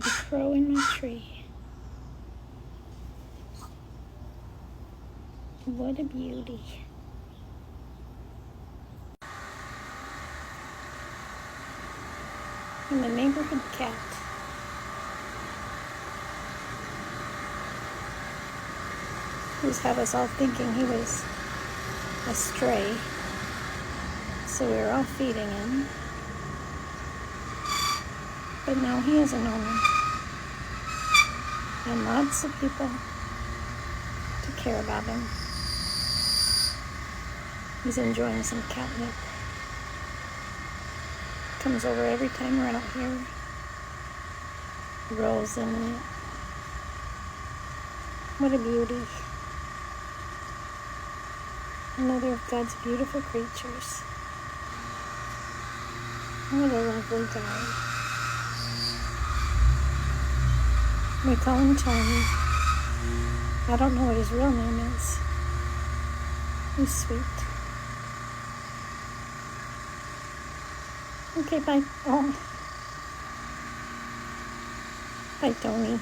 have a crow in my tree. What a beauty. And the neighborhood cat. Who's had us all thinking he was a stray. So we were all feeding him. But now he has an owner. And lots of people to care about him. He's enjoying some catnip. Comes over every time we're out here. Rolls in it. What a beauty. Another of God's beautiful creatures. What a lovely guy. We call him Tony. I don't know what his real name is. He's sweet. Okay, bye. Oh. Bye, Tony.